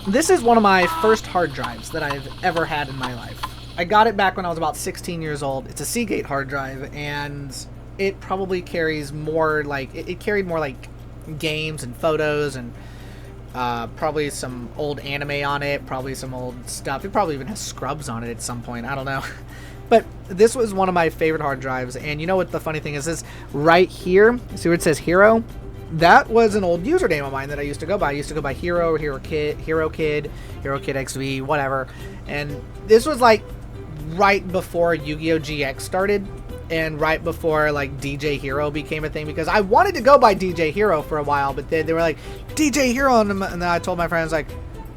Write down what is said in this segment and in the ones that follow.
This is one of my first hard drives that I've ever had in my life. I got it back when I was about 16 years old. It's a Seagate hard drive, and it probably carries more like, it carried more like games and photos and probably some old anime on it, probably some old stuff. It probably even has Scrubs on it at some point. I don't know. But this was one of my favorite hard drives, and you know what the funny thing is right here, see where it says Hero? That was an old username of mine that I used to go by. I used to go by Hero, Hero Kid, Hero Kid XV, whatever. And this was like right before Yu-Gi-Oh! GX started, and right before like DJ Hero became a thing, because I wanted to go by DJ Hero for a while, but they were like, DJ Hero, and then I told my friends, like,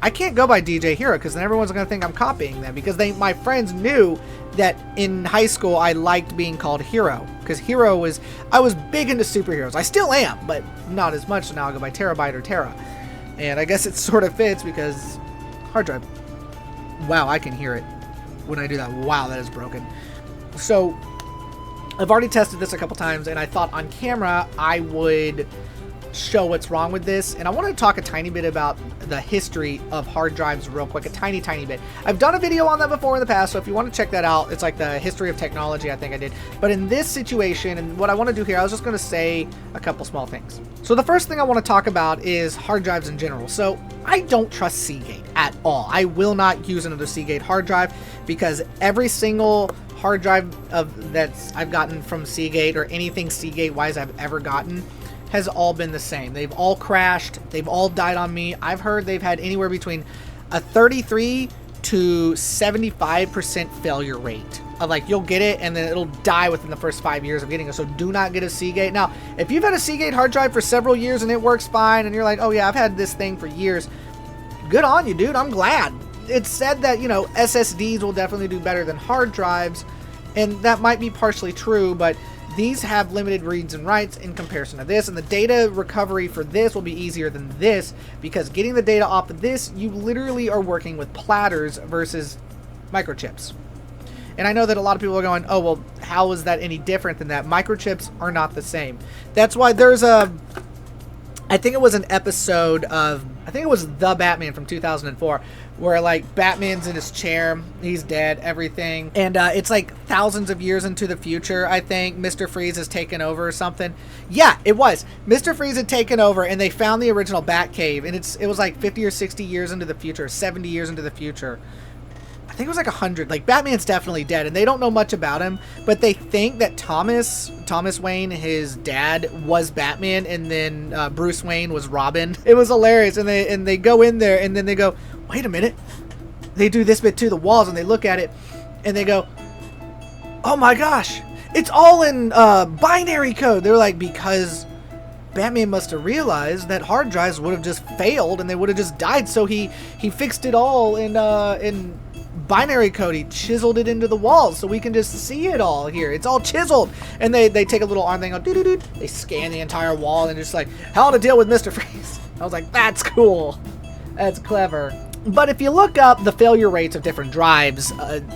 I can't go by DJ Hero because then everyone's going to think I'm copying them, because my friends knew that in high school I liked being called Hero, because I was big into superheroes. I still am, but not as much, so now I go by Tarrabyte or Terra. And I guess it sort of fits because hard drive. Wow, I can hear it when I do that. Wow, that is broken. So I've already tested this a couple times, and I thought on camera I would show what's wrong with this, and I want to talk a tiny bit about the history of hard drives real quick, a tiny bit. I've done a video on that before in the past, so if you want to check that out, it's like the history of technology, I think I did. But in this situation, and what I want to do here, I was just going to say a couple small things. So the first thing I want to talk about is hard drives in general. So I don't trust Seagate at all. I will not use another Seagate hard drive, because every single hard drive that I've gotten from Seagate, or anything Seagate wise I've ever gotten, has all been the same. They've all crashed. They've all died on me. I've heard they've had anywhere between a 33 to 75% failure rate. Of like, you'll get it and then it'll die within the first 5 years of getting it. So do not get a Seagate. Now, if you've had a Seagate hard drive for several years and it works fine, and you're like, oh yeah, I've had this thing for years, good on you, dude. I'm glad. It's said that, you know, SSDs will definitely do better than hard drives, and that might be partially true, but these have limited reads and writes in comparison to this, and the data recovery for this will be easier than this, because getting the data off of this, you literally are working with platters versus microchips. And I know that a lot of people are going, oh, well, how is that any different than that? Microchips are not the same. That's why there's I think it was an episode of, I think it was The Batman from 2004, where like Batman's in his chair, he's dead, everything, and it's like thousands of years into the future. I think Mr. Freeze has taken over or something. Yeah, it was. Mr. Freeze had taken over, and they found the original Batcave, and it was like 50 or 60 years into the future, 70 years into the future. I think it was like 100. Like, Batman's definitely dead, and they don't know much about him, but they think that Thomas Wayne, his dad, was Batman, and then Bruce Wayne was Robin. It was hilarious, and they go in there, and then they go, wait a minute. They do this bit to the walls, and they look at it, and they go, oh my gosh, it's all in binary code. They're like, because Batman must have realized that hard drives would have just failed, and they would have just died, so he fixed it all in binary code. He chiseled it into the walls so we can just see it all here. It's all chiseled. And they take a little arm thing, go doo-doo-doo. They scan the entire wall and just like, how to deal with Mr. Freeze. I was like, that's cool. That's clever. But if you look up the failure rates of different drives,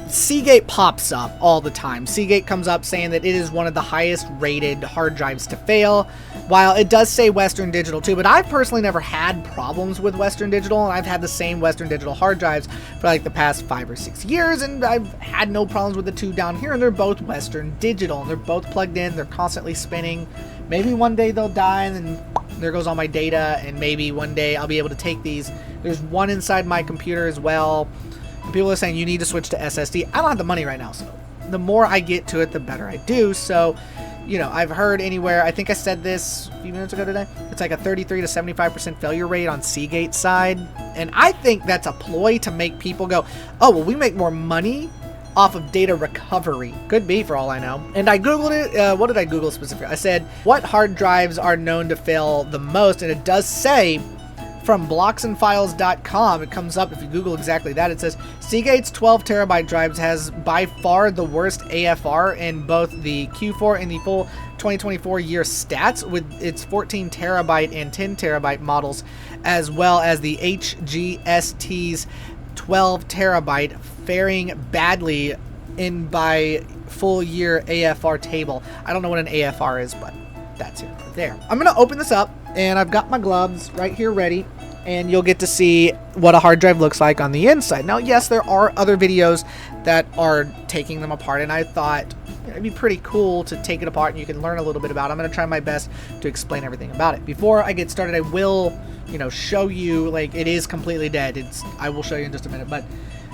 Seagate pops up all the time. Seagate comes up saying that it is one of the highest rated hard drives to fail, while it does say Western Digital too. But I've personally never had problems with Western Digital, and I've had the same Western Digital hard drives for like the past 5 or 6 years, and I've had no problems with the two down here, and they're both Western Digital, and they're both plugged in, they're constantly spinning. Maybe one day they'll die, and then there goes all my data, and maybe one day I'll be able to take these. There's one inside my computer as well. And people are saying you need to switch to SSD. I don't have the money right now, so the more I get to it, the better I do. So, you know, I've heard anywhere, I think I said this a few minutes ago today, it's like a 33 to 75% failure rate on Seagate's side. And I think that's a ploy to make people go, oh, well, we make more money off of data recovery. Could be, for all I know. And I googled it. What did I google specifically? I said, what hard drives are known to fail the most? And it does say, from blocksandfiles.com, it comes up, if you google exactly that, it says Seagate's 12 terabyte drives has by far the worst AFR in both the Q4 and the full 2024 year stats, with its 14 terabyte and 10 terabyte models, as well as the HGST's 12 terabyte faring badly in by full year AFR table. I don't know what an AFR is, but that's it right there. I'm gonna open this up, and I've got my gloves right here ready. and you'll get to see what a hard drive looks like on the inside. Now, yes, there are other videos that are taking them apart, and I thought it'd be pretty cool to take it apart and you can learn a little bit about it. I'm going to try my best to explain everything about it. Before I get started, I will, show you, like, it is completely dead. I will show you in just a minute, but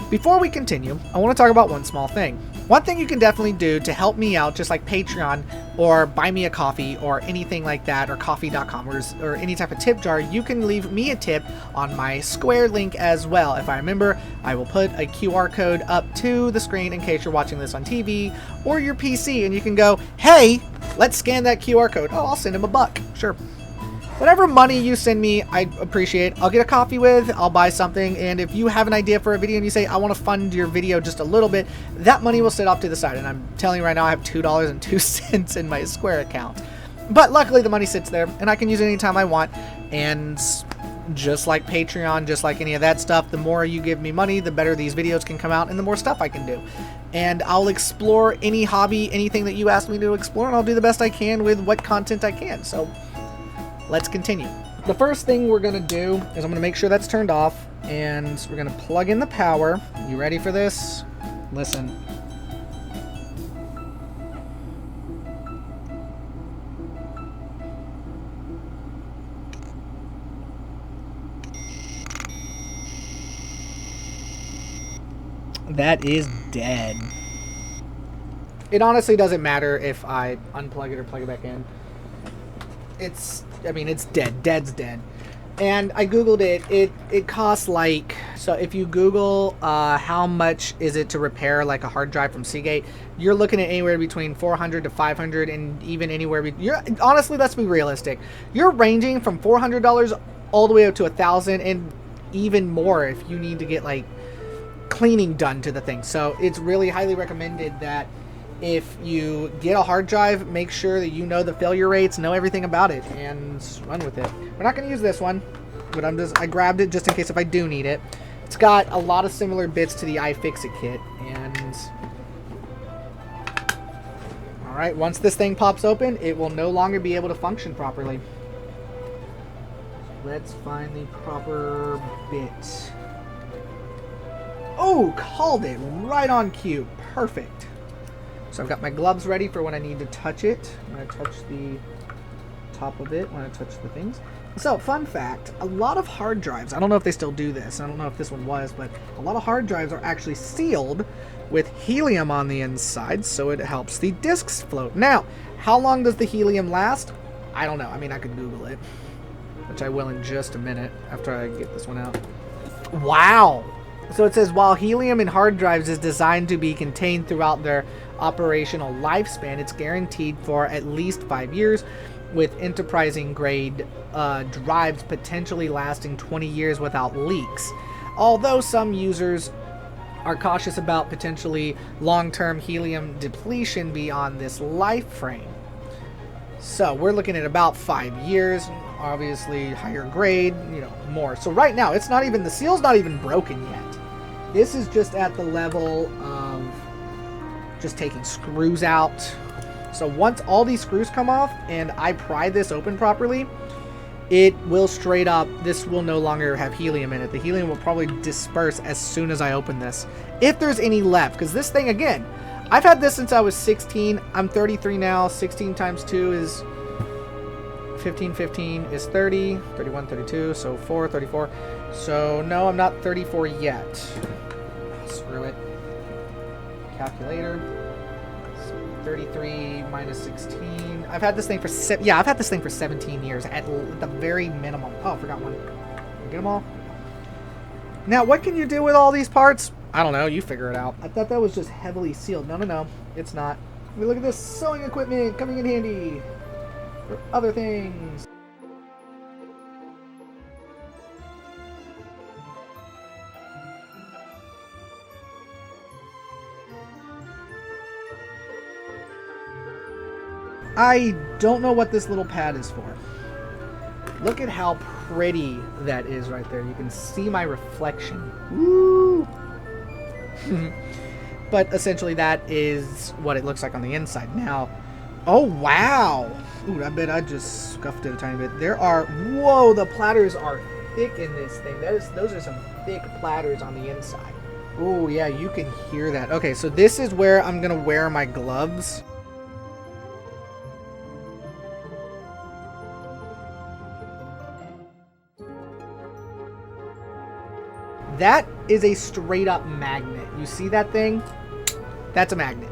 before we continue, I want to talk about one small thing. One thing you can definitely do to help me out, just like Patreon or Buy Me a Coffee or anything like that, or coffee.com or any type of tip jar, you can leave me a tip on my Square link as well. If I remember, I will put a QR code up to the screen in case you're watching this on TV or your PC, and you can go, hey, let's scan that QR code. Oh, I'll send him $1. Sure. Whatever money you send me, I appreciate. I'll get a coffee with, I'll buy something, and if you have an idea for a video and you say, I want to fund your video just a little bit, that money will sit off to the side. And I'm telling you right now, I have $2.02 in my Square account. But luckily the money sits there, and I can use it anytime I want. And just like Patreon, just like any of that stuff, the more you give me money, the better these videos can come out and the more stuff I can do. And I'll explore any hobby, anything that you ask me to explore, and I'll do the best I can with what content I can. So let's continue. The first thing we're going to do is I'm going to make sure that's turned off, and we're going to plug in the power. You ready for this? Listen. That is dead. It honestly doesn't matter if I unplug it or plug it back in. It's dead. Dead's dead. And I googled it. It costs like, so if you Google how much is it to repair like a hard drive from Seagate, you're looking at anywhere between $400 to $500, and even anywhere honestly, let's be realistic. You're ranging from $400 all the way up to $1,000, and even more if you need to get like cleaning done to the thing. So it's really highly recommended that if you get a hard drive, make sure that you know the failure rates, know everything about it, and run with it. We're not going to use this one, but I grabbed it just in case if I do need it. It's got a lot of similar bits to the iFixit kit, and alright, once this thing pops open, it will no longer be able to function properly. Let's find the proper bit. Oh, called it right on cue. Perfect. So I've got my gloves ready for when I need to touch it. I'm going to touch the top of it when I touch the things. So, fun fact, a lot of hard drives, I don't know if they still do this, I don't know if this one was, but a lot of hard drives are actually sealed with helium on the inside, so it helps the disks float. Now, how long does the helium last? I don't know. I mean, I could Google it, which I will in just a minute after I get this one out. Wow! So it says, while helium in hard drives is designed to be contained throughout their operational lifespan, it's guaranteed for at least 5 years, with enterprising grade drives potentially lasting 20 years without leaks. Although some users are cautious about potentially long-term helium depletion beyond this life frame. So we're looking at about 5 years, obviously higher grade, more. So right now, it's not even, the seal's not even broken yet. This is just at the level of just taking screws out. So once all these screws come off and I pry this open properly, it will straight up, this will no longer have helium in it. The helium will probably disperse as soon as I open this, if there's any left. Because this thing, again, I've had this since I was 16. I'm 33 now. 16 times 2 is 15. 15 is 30. 31, 32. So 4, 34. So no, I'm not 34 yet. Screw it. Calculator. 33 minus 16. I've had this thing for I've had this thing for 17 years at the very minimum. Oh, I forgot one. Get them all. Now, what can you do with all these parts? I don't know. You figure it out. I thought that was just heavily sealed. No. It's not. I mean, look at this sewing equipment coming in handy for other things. I don't know what this little pad is for. Look at how pretty that is right there. You can see my reflection. Woo! But essentially that is what it looks like on the inside. Now, oh wow! Ooh, I bet I just scuffed it a tiny bit. Whoa, the platters are thick in this thing. Those are some thick platters on the inside. Oh yeah, you can hear that. Okay, so this is where I'm gonna wear my gloves. That is a straight up magnet. You see that thing? That's a magnet.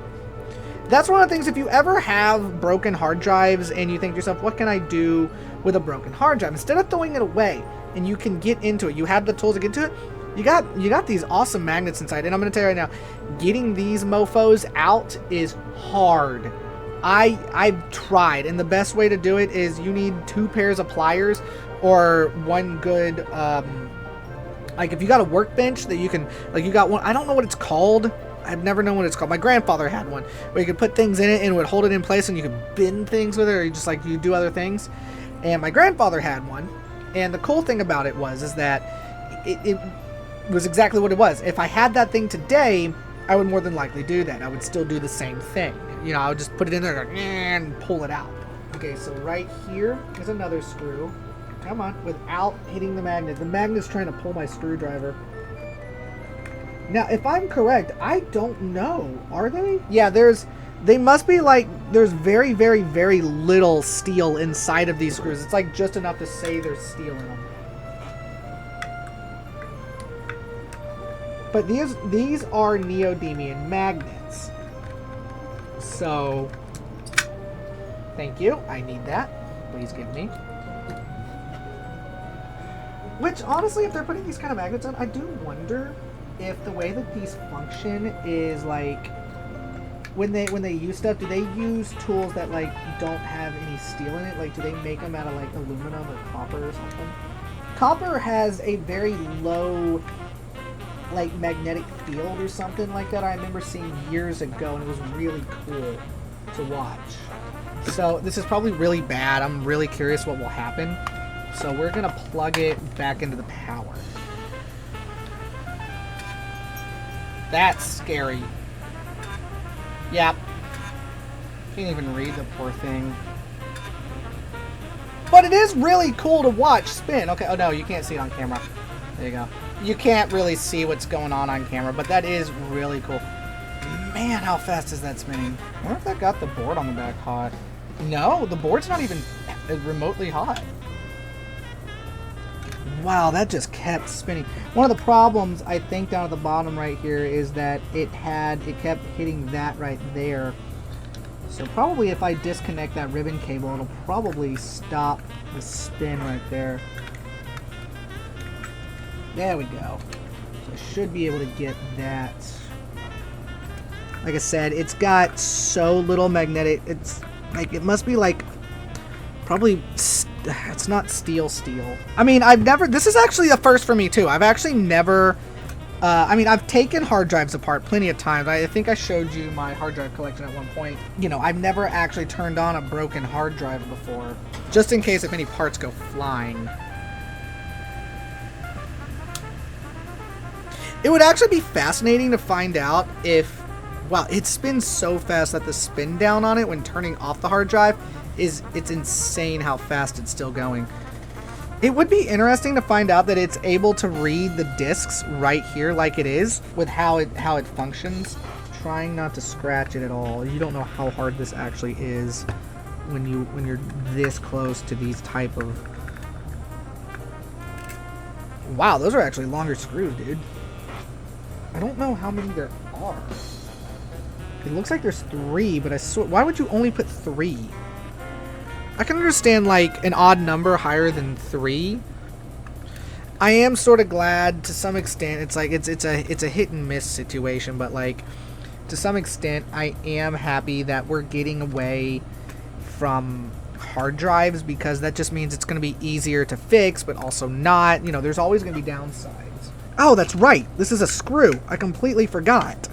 That's one of the things, if you ever have broken hard drives and you think to yourself, what can I do with a broken hard drive? Instead of throwing it away and you can get into it, you have the tools to get to it, you got these awesome magnets inside. And I'm going to tell you right now, getting these mofos out is hard. I've tried, and the best way to do it is you need 2 pairs of pliers or one good, like if you got a workbench that you can, like you got one, I don't know what it's called. I've never known what it's called. My grandfather had one where you could put things in it and it would hold it in place and you could bend things with it, or you just like you do other things. And my grandfather had one. And the cool thing about it is that it was exactly what it was. If I had that thing today, I would more than likely do that. I would still do the same thing. You know, I would just put it in there and pull it out. Okay, so right here is another screw. Come on, without hitting the magnet. The magnet's trying to pull my screwdriver. Now, if I'm correct, I don't know. Are they? Yeah, they must be like, there's very, very, very little steel inside of these screws. It's like just enough to say there's steel in them. But these are neodymium magnets. So, thank you. I need that. Please give me. Which, honestly, if they're putting these kind of magnets on, I do wonder if the way that these function is like, when they use stuff, do they use tools that like don't have any steel in it? Like, do they make them out of like aluminum or copper or something? Copper has a very low like magnetic field or something like that. I remember seeing years ago, and it was really cool to watch. So this is probably really bad. I'm really curious what will happen. So we're gonna plug it back into the power. That's scary. Yep. Can't even read the poor thing. But it is really cool to watch spin. Okay, oh no, you can't see it on camera. There you go. You can't really see what's going on camera, but that is really cool. Man, how fast is that spinning? I wonder if that got the board on the back hot. No, the board's not even remotely hot. Wow, that just kept spinning. One of the problems, I think, down at the bottom right here is that it kept hitting that right there. So probably if I disconnect that ribbon cable, it'll probably stop the spin right there. There we go. So I should be able to get that. Like I said, it's got so little magnetic. It's like, it must be like probably, it's not steel. I mean, this is actually a first for me too. I've actually never, I mean, I've taken hard drives apart plenty of times. I think I showed you my hard drive collection at one point. You know, I've never actually turned on a broken hard drive before, just in case if any parts go flying. It would actually be fascinating to find out if, wow, it spins so fast that the spin down on it when turning off the hard drive it's insane how fast it's still going. It would be interesting to find out that it's able to read the discs right here like it is with how it functions. Trying not to scratch it at all. You don't know how hard this actually is when you're this close to these type of. Wow, those are actually longer screws, dude. I don't know how many there are. It looks like there's 3, but I swear, why would you only put 3? I can understand like an odd number higher than 3. I am sort of glad to some extent. It's like it's a hit and miss situation, but like to some extent I am happy that we're getting away from hard drives, because that just means it's going to be easier to fix, but also not. You know, there's always going to be downsides. Oh, that's right. This is a screw. I completely forgot.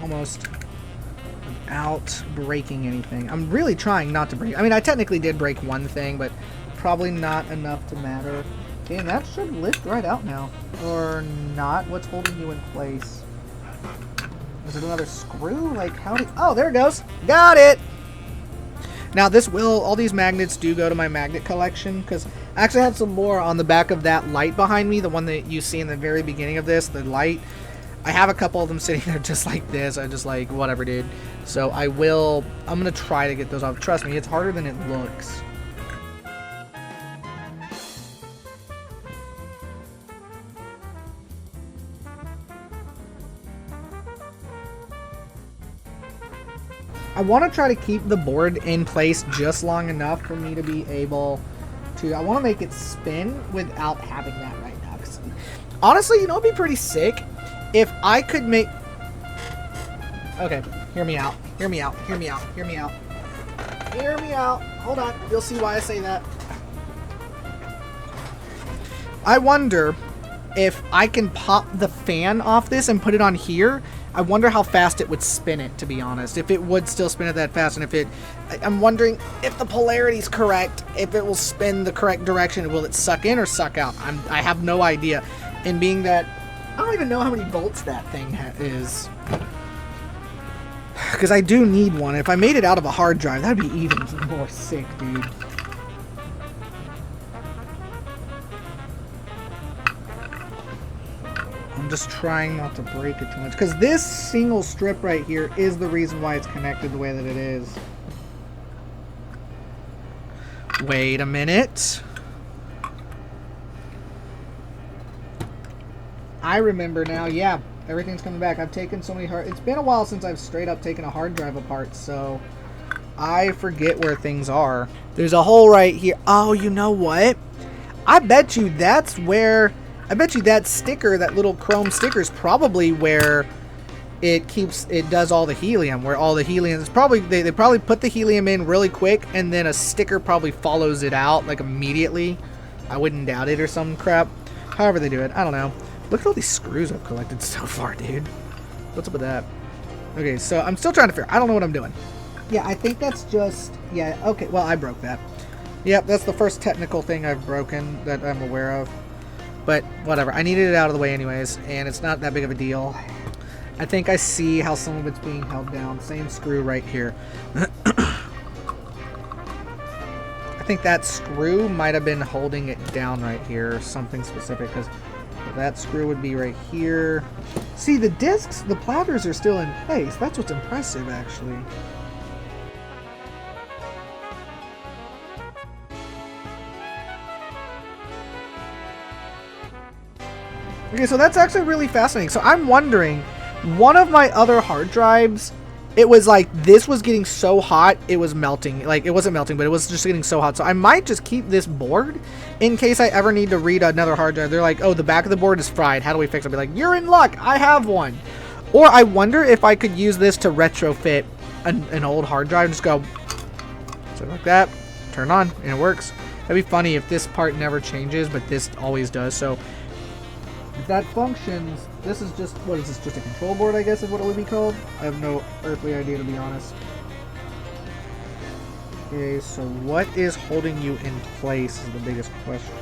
Almost without breaking anything. I'm really trying not to break. I mean, I technically did break one thing, but probably not enough to matter. Okay, and that should lift right out now. Or not. What's holding you in place? Is it another screw? Like, how do... Oh, there it goes. Got it! Now, all these magnets do go to my magnet collection, because I actually have some more on the back of that light behind me, the one that you see in the very beginning of this, the light. I have a couple of them sitting there just like this. I just like, whatever, dude. So I'm going to try to get those off. Trust me, it's harder than it looks. I want to try to keep the board in place just long enough for me to be able to... I want to make it spin without having that right now. 'Cause honestly, you know, it'd be pretty sick if I could make... Okay, hear me out. Hear me out. Hear me out. Hear me out. Hear me out. Hold on. You'll see why I say that. I wonder if I can pop the fan off this and put it on here. I wonder how fast it would spin it, to be honest. If it would still spin it that fast, and if it... I'm wondering if the polarity's correct, if it will spin the correct direction. Will it suck in or suck out? I have no idea. And being that... I don't even know how many volts that thing is. Because I do need one. If I made it out of a hard drive, that'd be even more sick, dude. I'm just trying not to break it too much. Because this single strip right here is the reason why it's connected the way that it is. Wait a minute. I remember now, yeah. Everything's coming back. I've taken so many It's been a while since I've straight up taken a hard drive apart, so I forget where things are. There's a hole right here. Oh, you know what? I bet you that's where... I bet you that sticker, that little chrome sticker, is probably where it does all the helium. Where all the helium is probably... They probably put the helium in really quick, and then a sticker probably follows it out, like, immediately. I wouldn't doubt it or some crap. However they do it. I don't know. Look at all these screws I've collected so far, dude. What's up with that? Okay, so I'm still trying to figure... I don't know what I'm doing. Yeah, I think that's just... Yeah, okay. Well, I broke that. Yep, that's the first technical thing I've broken that I'm aware of. But whatever. I needed it out of the way anyways, and it's not that big of a deal. I think I see how some of it's being held down. Same screw right here. I think that screw might have been holding it down right here, or something specific, because... that screw would be right here. See, the discs, the platters are still in place. That's what's impressive, actually. Okay, so that's actually really fascinating. So I'm wondering, one of my other hard drives, it was like, this was getting so hot, it was melting. Like, it wasn't melting, but it was just getting so hot. So I might just keep this board in case I ever need to read another hard drive. They're like, oh, the back of the board is fried. How do we fix it? I'll be like, you're in luck. I have one. Or I wonder if I could use this to retrofit an old hard drive. Just go, so like that, turn on, and it works. That'd be funny if this part never changes, but this always does. So if that functions, this is just, what is this, just a control board, I guess is what it would be called? I have no earthly idea, to be honest. Okay, so what is holding you in place is the biggest question.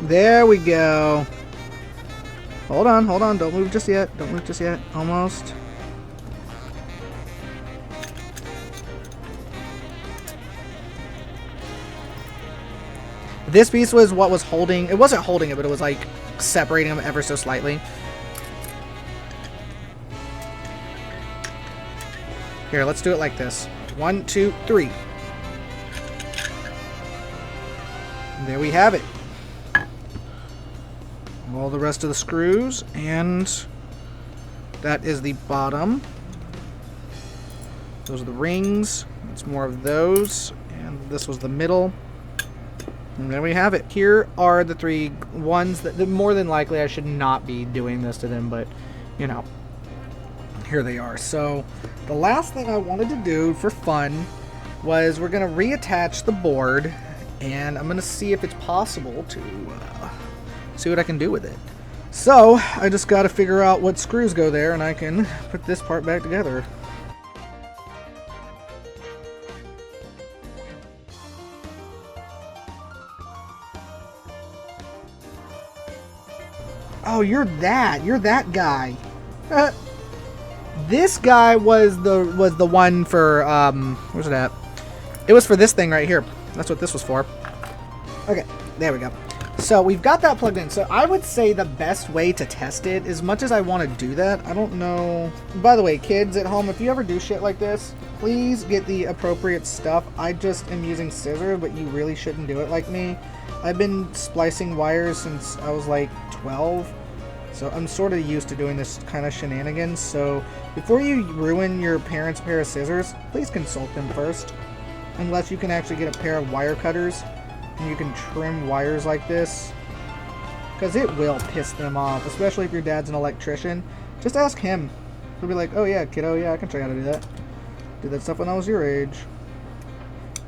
There we go. Hold on, hold on, don't move just yet, don't move just yet, almost. This piece was what was holding... It wasn't holding it, but it was like separating them ever so slightly. Here, let's do it like this. 1, 2, 3. And there we have it. All the rest of the screws, and that is the bottom. Those are the rings. It's more of those, and this was the middle. And there we have it. Here are the three ones that more than likely I should not be doing this to them, but you know, here they are. So the last thing I wanted to do for fun was we're going to reattach the board, and I'm going to see if it's possible to see what I can do with it. So I just got to figure out what screws go there, and I can put this part back together. Oh, you're that guy. This guy was the one for where's it at? It was for this thing right here. That's what this was for. Okay, there we go. So we've got that plugged in. So I would say the best way to test it, as much as I want to do that, I don't know. By the way, kids at home, if you ever do shit like this, please get the appropriate stuff. I just am using scissors, but you really shouldn't do it like me. I've been splicing wires since I was like 12. So I'm sort of used to doing this kind of shenanigans. So before you ruin your parents' pair of scissors, please consult them first. Unless you can actually get a pair of wire cutters and you can trim wires like this, because it will piss them off, especially if your dad's an electrician. Just ask him. He'll be like, oh yeah, kiddo, yeah, I can show you how to do that. Did that stuff when I was your age.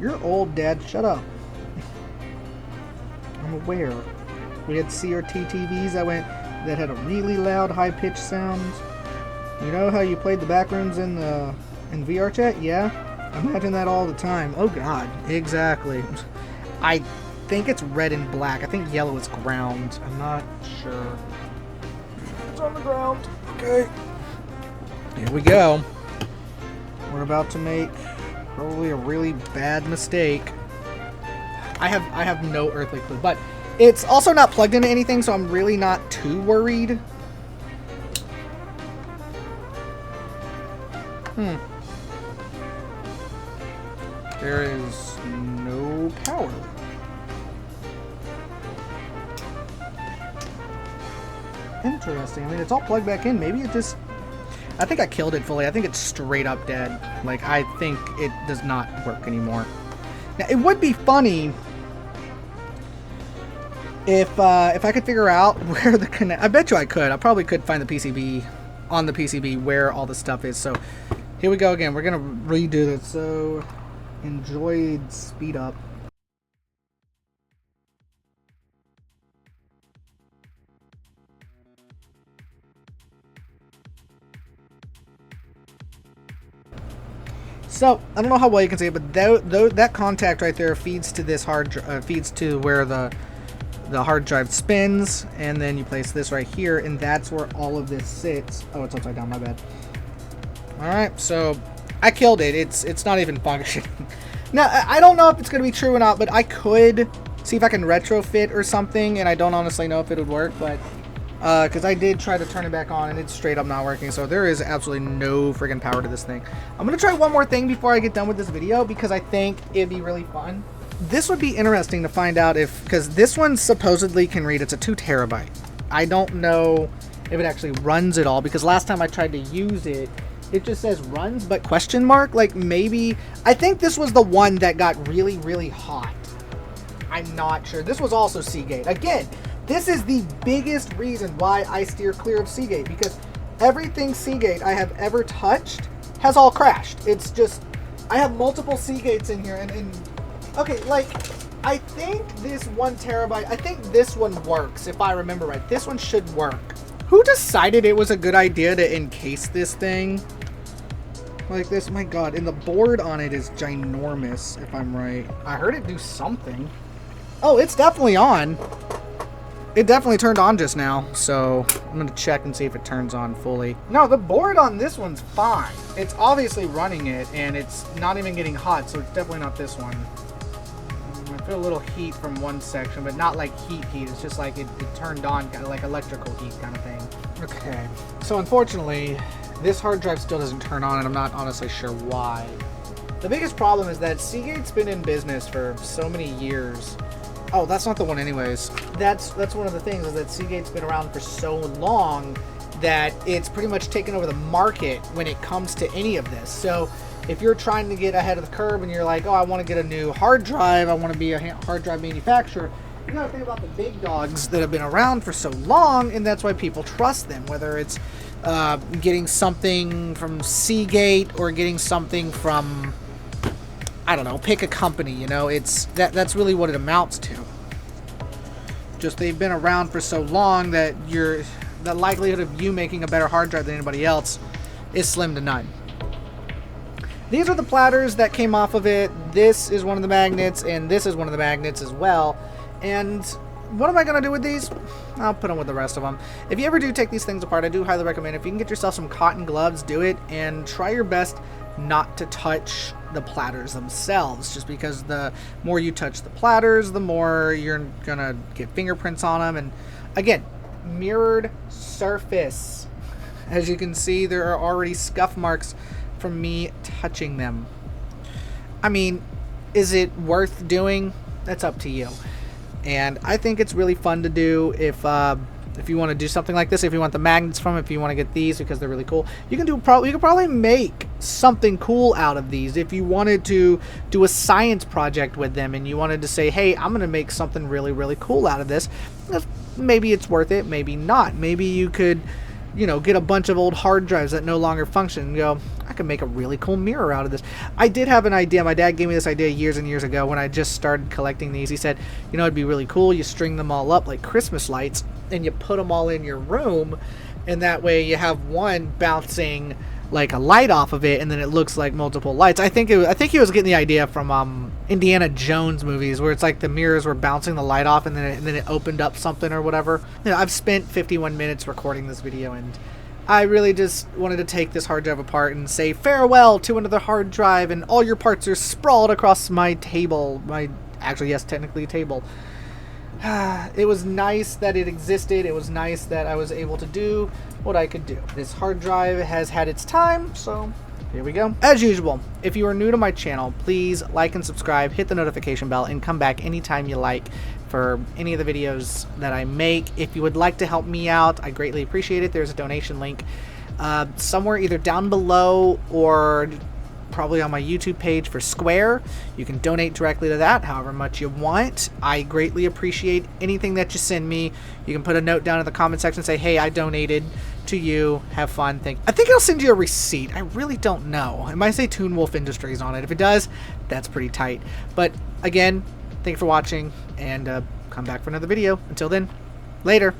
You're old, Dad. Shut up. I'm aware. We had CRT TVs that had a really loud, high-pitched sound. You know how you played the backrooms in VR chat? Yeah? Imagine that all the time. Oh god, exactly. I think it's red and black. I think yellow is ground. I'm not sure. It's on the ground. Okay. Here we go. We're about to make probably a really bad mistake. I have no earthly clue, but it's also not plugged into anything, so I'm really not too worried. There is no power. Interesting. I mean, it's all plugged back in. Maybe it just... I think I killed it fully. I think it's straight up dead. Like, I think it does not work anymore. Now, it would be funny if I could figure out where the connect... I bet you I could. I probably could find the PCB, on the PCB, where all the stuff is. So, here we go again. We're going to redo this. So, enjoyed speed up. So, I don't know how well you can see it, but that contact right there feeds to this feeds to where the hard drive spins, and then you place this right here, and that's where all of this sits. Oh, it's upside down, my bad. Alright, so I killed it. It's not even functioning. Now, I don't know if it's going to be true or not, but I could see if I can retrofit or something, and I don't honestly know if it would work, but because I did try to turn it back on and it's straight up not working, so there is absolutely no friggin' power to this thing. I'm gonna try one more thing before I get done with this video because I think it'd be really fun. This would be interesting to find out if, because this one supposedly can read, it's a 2 terabyte. I don't know if it actually runs at all, because last time I tried to use it, it just says runs, but question mark, like maybe, I think this was the one that got really, really hot. I'm not sure. This was also Seagate. Again, this is the biggest reason why I steer clear of Seagate, because everything Seagate I have ever touched has all crashed. It's just, I have multiple Seagates in here, and okay, like, I think this 1 terabyte, I think this one works, if I remember right. This one should work. Who decided it was a good idea to encase this thing like this? My god, and the board on it is ginormous, if I'm right. I heard it do something. Oh, it's definitely on. It definitely turned on just now, so I'm going to check and see if it turns on fully. No, the board on this one's fine. It's obviously running it, and it's not even getting hot, so it's definitely not this one. I feel a little heat from one section, but not like heat. It's just like it turned on, kind of like electrical heat kind of thing. Okay, so unfortunately, this hard drive still doesn't turn on, and I'm not honestly sure why. The biggest problem is that Seagate's been in business for so many years. Oh, that's not the one anyways. That's one of the things, is that Seagate's been around for so long that it's pretty much taken over the market when it comes to any of this. So if you're trying to get ahead of the curve and you're like, oh, I want to get a new hard drive, I want to be a hard drive manufacturer, you gotta think about the big dogs that have been around for so long, and that's why people trust them, whether it's getting something from Seagate or getting something from, I don't know, pick a company, you know, that's really what it amounts to. Just they've been around for so long that the likelihood of you making a better hard drive than anybody else is slim to none. These are the platters that came off of it. This is one of the magnets, and this is one of the magnets as well. And what am I going to do with these? I'll put them with the rest of them. If you ever do take these things apart, I do highly recommend, if you can get yourself some cotton gloves, do it, and try your best not to touch the platters themselves, just because the more you touch the platters, the more you're going to get fingerprints on them. And again, mirrored surface. As you can see, there are already scuff marks from me touching them. I mean, is it worth doing? That's up to you. And I think it's really fun to do if you want to do something like this. If you want the magnets from it, if you want to get these because they're really cool, you can probably make something cool out of these. If you wanted to do a science project with them and you wanted to say, hey, I'm going to make something really, really cool out of this, maybe it's worth it, maybe not. Maybe you could, you know, get a bunch of old hard drives that no longer function and go, I can make a really cool mirror out of this. I did have an idea. My dad gave me this idea years and years ago when I just started collecting these. He said, you know, it'd be really cool. You string them all up like Christmas lights and you put them all in your room, and that way you have one bouncing like a light off of it, and then it looks like multiple lights. I think he was getting the idea from Indiana Jones movies, where it's like the mirrors were bouncing the light off, and then it opened up something or whatever. You know, I've spent 51 minutes recording this video, and I really just wanted to take this hard drive apart and say farewell to another hard drive, and all your parts are sprawled across my table. Actually, yes, technically table. It was nice that it existed. It was nice that I was able to do what I could do. This hard drive has had its time, so here we go. As usual, if you are new to my channel, please like and subscribe, hit the notification bell, and come back anytime you like for any of the videos that I make. If you would like to help me out, I greatly appreciate it. There's a donation link somewhere either down below or probably on my YouTube page for Square. You can donate directly to that however much you want. I greatly appreciate anything that you send me. You can put a note down in the comment section, say, hey, I donated to you, have fun. I think I'll send you a receipt. I really don't know. It might say Toon Wolf Industries on it. If it does, that's pretty tight. But again, thank you for watching, and come back for another video. Until then, later.